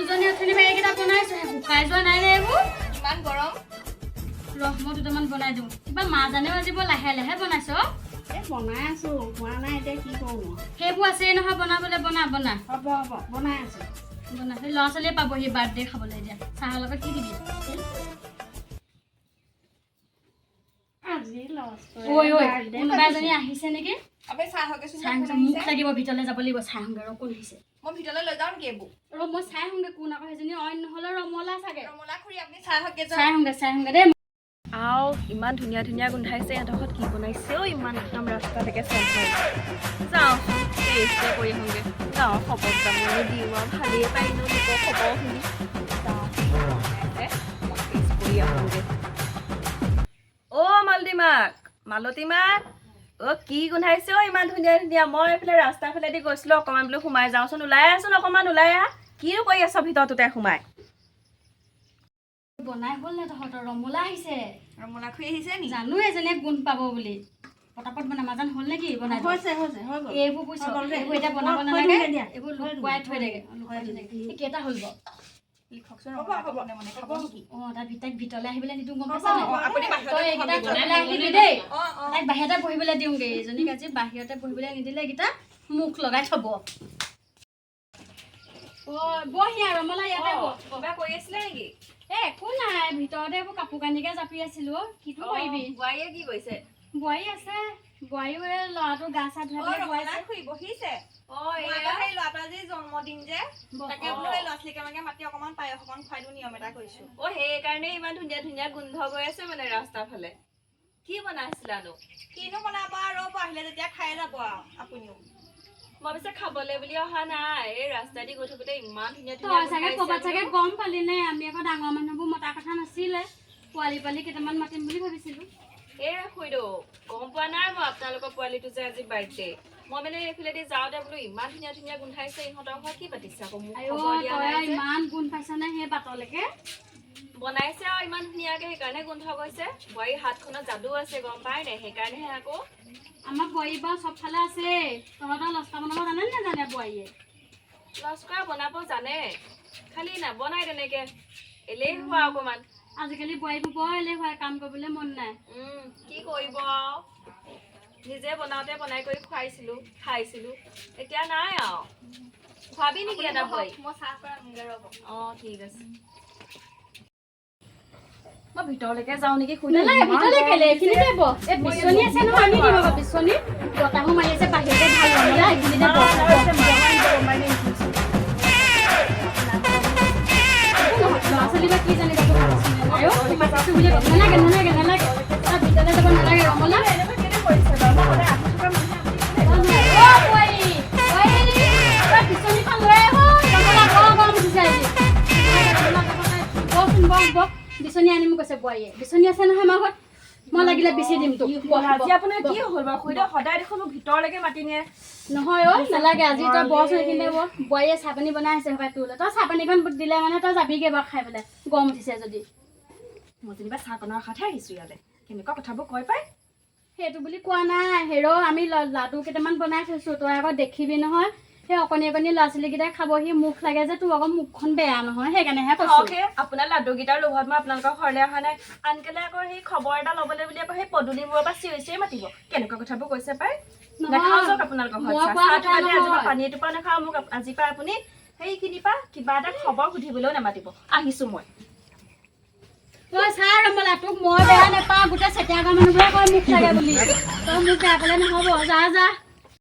দুজনী অথনি বেগকেইটা বনাইছো শুকাই যোৱা নাই নে এইবোৰ ইমান গৰম ৰহ মই দুটামান বনাই দিওঁ কিবা মা জানেও আজি বৰ লাহে লাহে বনাইছ বনাই আছো হোৱা নাই এতিয়া কি কৰোঁ সেইবোৰ আছেই নহয় বনাবলৈ বনা হ'ব বনাই আছো বনা সেই ল'ৰা ছোৱালীয়ে পাবহি বাৰ্থডে খাবলৈ এতিয়া চাহৰ লগত কি দিবি আজি লষ্ট কোনোবা এজনী আহিছে নেকি আপুনি চাহ হকেচোন মুখ লাগিব ভিতৰলৈ যাব লাগিব চাহ সংগে ৰ কোন আহিছে মই ভিতৰলৈ লৈ যাওঁ নেকি এইবোৰ মই চাই সংগে কোন আকৌ সেইজনী অইন নহ'লে ৰমলা চাগে ৰমলা খুৰী আপুনি চাহ হকেচোন চাই সংগে দেই আও ইমান ধুনীয়া ধুনীয়া গোন্ধাইছে ইহঁতক কি বনাইছেও ইমান একদম ৰাস্তালৈকে চেণ্ট মাৰি যাওঁচোন টেষ্টে কৰি আহোঁগৈ যাওঁ খবৰ তাৰমানে দিওঁ আৰু ভালেই পাৰিনো লোকৰ খবৰ শুনি যাওঁ টেষ্ট কৰি আহোঁগৈ অ' মালতীমাক অ' কি গোন্ধাইছে অ' ইমান ধুনীয়া ধুনীয়া মই এইফালে ৰাস্তাৰ ফালেদি গৈছিলোঁ অকণমান বোলো সোমাই যাওঁচোন ওলাই আহচোন অকণমান ওলাই আহ কিনো কৰি আছ ভিতৰটোতে সোমাই বনাই হ'ল নে তহঁতৰ ৰমলা আহিছে ৰমলা খুৰী আহিছে নি জানো এজনীয়ে গুণ পাব বুলি পটাপট বনাম মাজান হ'ল নেকি বনাই হৈছে এইবোৰ বুজিছ এইবোৰ এতিয়া বনাব নালাগে এইবোৰ লুকুৱাই থৈ থাকে কেইটা হ'ল বাৰু লিখকচোন খাব নেকি তাই ভিতৰলৈ আহিবলৈ নিদিওঁ গম পাইছা তই এইকেইটা ঘৰলৈ আহিবি দেই তাইক বাহিৰতে বহিবলৈ দিওঁগৈ এইজনীক আজি বাহিৰতে বহিবলৈ নিদিলে এইকেইটা মুখ লগাই থ'ব বহি আৰু ৰমলা ইয়াতে কিবা কৰি আছিলে নেকি একো নাই ভিতৰতে এইবোৰ কাপোৰ কানিকে জাপি আছিলো কিটো কৰিবি বোৱাৰীয়ে কি কৰিছে বোৱাৰী আছে বোৱাৰীও এই ল'ৰাটো গা চা ধুৱাই ৰমলা খুৰী বহিছে সেই ল'ৰাটো আজি জন্মদিন যে তাকে বোলো এই ল'ৰা ছোৱালীকে মাতি অকণমান পায়স অকণ খুৱাই দিওঁ নিয়ম এটা কৰিছোঁ অ সেইকাৰণে ইমান ধুনীয়া ধুনীয়া গোন্ধ গৈ আছে মানে ৰাস্তাৰ ফালে কি বনাইছিলানো কিনো বনাব আৰু আহিলে যেতিয়া খাই যাব আৰু আপুনিও মই পিছে খাবলৈ বুলি অহা নাই এই ৰাস্তা দি গৈ থাকোঁতে ইমান ধুনীয়া তই চাগে ক'ৰবাত চাগে গম পালি নে আমি আকৌ ডাঙৰ মানুহবোৰ মতা কথা নাছিলে পোৱালি কেইটামান মাতিম বুলি ভাবিছিলো এই খুইদেউ গম পোৱা নাই মই আপোনালোকৰ পোৱালিটো যে আজি বাৰ্থডে মই মানে এইফালেদি যাওঁতে বোলো ইমান ধুনীয়া ধুনীয়া গোন্ধাইছে ইহঁতৰ ঘৰত কি পাতিছে আকৌ মোক খবৰ দিয়া নাই যে। ইমান গুণ পাইছনে সেই বাটলৈকে বনাইছে আৰু ইমান ধুনীয়াকৈ সেইকাৰণে গোন্ধ গৈছে বোৱাৰীৰ হাতখনত যাদু আছে গম পাই নাই সেইকাৰণেহে আকৌ আমাৰ বোৱাৰী বাৰু চবফালে আছে তহঁতৰ লস্কা বনাব জানে নে নাজানে বোৱাৰীয়ে লস্কৰা বনাব জানে খালি নবনাই তেনেকৈ এলেহুৱা অকণমান আজিকালি বোৱাৰীবোৰ বৰ এলেহুৱা কাম কৰিবলৈ মন নাই কি কৰিব আৰু নিজে বনাওঁতে বনাই কৰি খাইছিলোঁ এতিয়া নাই আৰু খুৱাবি নেকি এটা বোৱাৰী মই চাহ কৰা আনোগৈ ৰ'ব অঁ ঠিক আছে মই ভিতৰলৈকে যাওঁ নেকি নালাগে ভিতৰলৈ কেলে এইখিনিতে বহ এই বিচনী আছে নহয় আমি দিম আকৌ বিচনী বতাহো মাৰি আছে বাহিৰতে ভাল ৰমলা এইখিনিতে বহ ল'ৰা ছোৱালী বা কি জানিব নালাগে তই ভিতৰলৈ যাব নালাগে ৰমলা বিচনীখন লৈ আহ ৰমলা গৰম উঠিছে বহ বিচনী আনিম কৈছে বোৱাৰীয়ে বিচনী আছে নহয় আমাৰ ঘৰত মই লাগিলে বিচি দিম তোক আজি আপোনাৰ কি হ'ল বাৰু খুৰীদেউ সদায় দেখোন মোক ভিতৰলৈকে মাতি নিয়ে নহয় ঐ নালাগে আজি তই বছ সেইখিনি বোৱাৰীয়ে চাহ পানী বনাই আছে সবাই তোলৈ তই চাহ পানীখন দিলে মানে তই যাবিগৈ বাৰু খাই পেলাই গৰম উঠিছে যদি মই যেনিবা চাহকণৰ আশাতহে আহিছোঁ ইয়ালৈ কেনেকুৱা কথাবোৰ কৈ পাই সেইটো বুলি কোৱা নাই হেৰ আমি লাডু কেইটামান বনাই থৈছোঁ তই আকৌ দেখিবি নহয় সেই অকণি ল'ৰা ছোৱালীকেইটাই খাবহি মুখ লাগে যে তোৰ আকৌ মুখখন বেয়া নহয় সেইকাৰণেহে কৈছোঁ আপোনাৰ লাডুকেইটাৰ লোভত মই আপোনালোকৰ ঘৰলৈ অহা নাই আনকালে আকৌ সেই খবৰ এটা ল'বলৈ বুলি আকৌ সেই পদূলি মূৰৰ পৰা চিঞৰি মাতিব কেনেকুৱা কথাবোৰ কৈছে পাই নাখাওঁ যাওক আপোনালোকৰ ঘৰত পানী এটোপা নাখাওঁ মোক আজিৰ পৰা আপুনি সেইখিনিৰ পৰা কিবা এটা খবৰ সুধিবলৈও নামাতিব আহিছোঁ মই তই চা ৰমলা তোক মই বেয়া নাপাওঁ গোটেই চেতিয়া গাঁৱৰ মানুহবোৰে কয় মুখ লাগে বুলি তই মোক বেয়া পালে নহ'ব যা